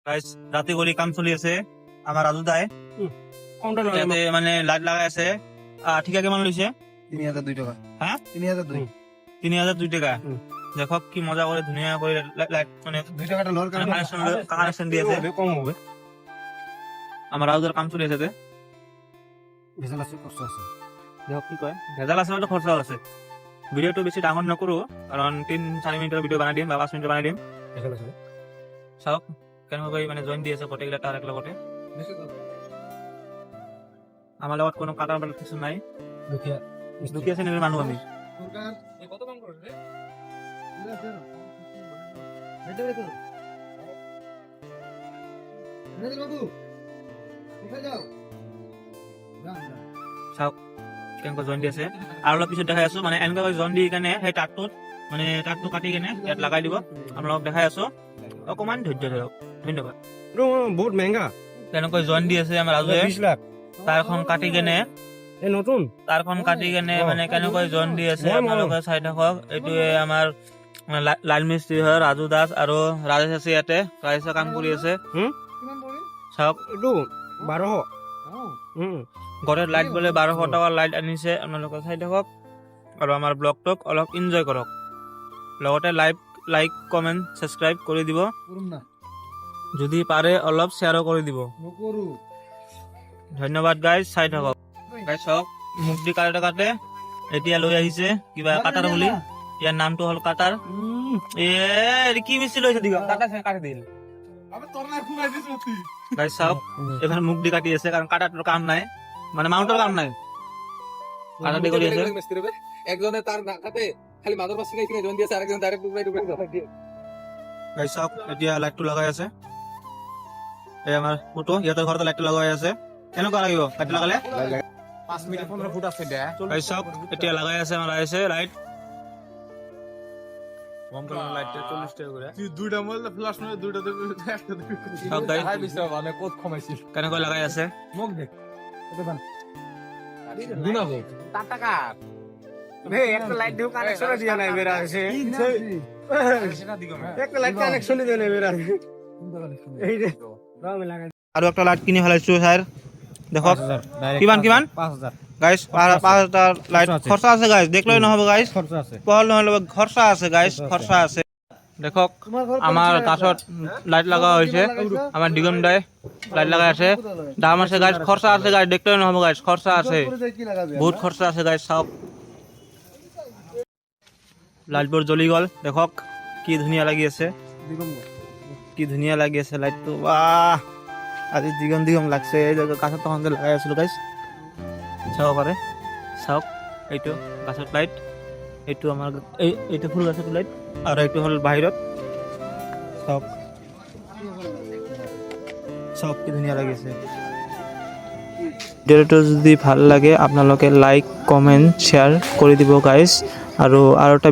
guys রাতে গলি কাম চলি আছে আমার রাজু দায় ইয়াতে মানে লাইট লাগাই আছে ঠিকা কিমান লৈছে 3002 টাকা হ্যাঁ 3002 3002 টাকা দেখো কি মজা করে ধুনিয়া করে লাইট মানে 2 টাকাটা লোর কানেকশন দিয়েছে কম হবে আমার রাজুদার কাম চলি আছে ভেজাল আছে কষ্ট আছে দেখো কি কয় ভেজাল আছে মানে খরচা আছে ভিডিওটো বেশি ডাঙৰ নকৰো কাৰণ 3-4 মিনিটৰ ভিডিও বনাই দিম বা 5 মিনিটৰ বনাই দিম ভেজাল আছে চাওক কেনেকৈ মানে জইন দি আছে গোটেইকেইটা তাৰ এক লগতে আমাৰ লগত কোনো কাটাৰ বেলেগ কিছু নাই দুখিয়া দুখীয়া শ্ৰেণীৰ মানুহ আমি কত কাম করে রে বাবু কোথায় যাও চাওক কেনেকৈ জইন দি আছে আৰু অলপ পিছত দেখাই আছো মানে এনেকৈ জইন দি কেনে সেই টাকটোত মানে টাকটো কাটি কেনে ইয়াত লগাই দিব আপোনালোকক দেখাই আছো অকমান ধৈৰ্য ধৰক ধন্যবাদ বহুত মেহঙ্গা কেনেকৈ জইন দি আছে আমাৰ ৰাজুৱে 20 লাখ তাৰখন কাটি কেনে এই নতুন তাৰখন কাটি কেনে মানে কেনেকৈ জইন দি আছে আপোনালোকে চাই থাকক এইটোৱে আমাৰ লাল মিস্ত্ৰী হয় ৰাজু দাস আৰু ৰাজেশ আছে ইয়াতে ৰাজেশে কাম কৰি আছে চাওক এইটো 1200 ঘৰত লাইট বোলে 1200 টকাৰ লাইট আনিছে আপোনালোকে চাই থাকক আৰু আমাৰ ব্লগটোক অলপ এনজয় কৰক লগতে লাইক কমেণ্ট ছাবস্ক্ৰাইব কৰি দিব যদি পাৰে অলপ শ্বেয়াৰো কৰি দিব ধন্যবাদ গাইজ চাই থাকক গাইজ চাওক মুখ দি কাটে এতিয়া লৈ আহিছে কিবা কাটাৰ বুলি ইয়াৰ নামটো হ'ল কাটাৰ কি মিস্ত্ৰী লৈছে দিবা কাটি দিল গাইজ চাওক এখানে মুখ দি কাটি আছে কাৰণ কাটাৰটোৰ কাম নাই মানে মাউন্টৰ কাম নাই কাটা দি কৰি আছে একজনে তার নাকাতে খালি মাদর পাশে গিয়ে জয়েন দিয়েছে আরেকজন ডাইরেক্ট ডুবাই দিয়ে গাইজ চাওক এতিয়া লাইটটো লগাই আছে এই আমাৰ ফটো ইয়াতে ঘৰতে লাইটটো লগাই আছে কেনেকুৱা লাগিব লাইট লগালে 5 মিটার 15 ফুট আছে দে গাইজ চাওক এতিয়া লগাই আছে আমাৰ আহিছে লাইট কম করে লাইটটা 40 টাকা করে তুই দুইটা মোবাইল ফ্ল্যাশ মানে দুইটা দেবে একটা দেবে চাওক গাইজ ভাই বিস্তার মানে কত কমাইছিস কেনেকৈ লগাই আছে মুখ দেখ এটা বান গুনাবো তার টাকা বে একটা লাইট দিও কানেকশন দিয়া নাই বেরা আছে একটা লাইট কানেকশন দিয়া নাই বেরা এই রে দামে লাগাই আৰু একটা লাইট কিনি ফেলাইছো স্যার দেখক কিমান 5000 গাইজ 5000 লাইট খরচা আছে গাইজ দেখলেই নহব গাইজ খরচ আছে পহল নহলে খরচা আছে গাইজ খরচা আছে দেখক আমাৰ কাঠত লাইট লগা হৈছে আমাৰ দিগম দাই লাইট লগাই আছে দাম আছে গাইজ খরচা আছে গাইজ দেখলেই নহব গাইজ খরচা আছে বহুত খরচা আছে গাইজ চাওক লাইটবোৰ জ্বলি গ'ল দেখক কি ধুনীয়া লাগি আছে কি ধুনীয়া লাগি আছে লাইটটো বাহ আজি দিগম লাগছে এই কাঠত তখন লগাই আছিলো গাইজ চাব পাৰে চাওক এইটো গাছত লাইট এইটো আমাৰ এইটো ফুল গাছত লাইট আৰু এইটো হ'ল বাহিৰত চাওক চাওক কি ধুনীয়া লাগিছে ভিডিঅ'টো যদি ভাল লাগে আপোনালোকে লাইক কমেণ্ট শ্বেয়াৰ কৰি দিব গাইজ আৰু এটা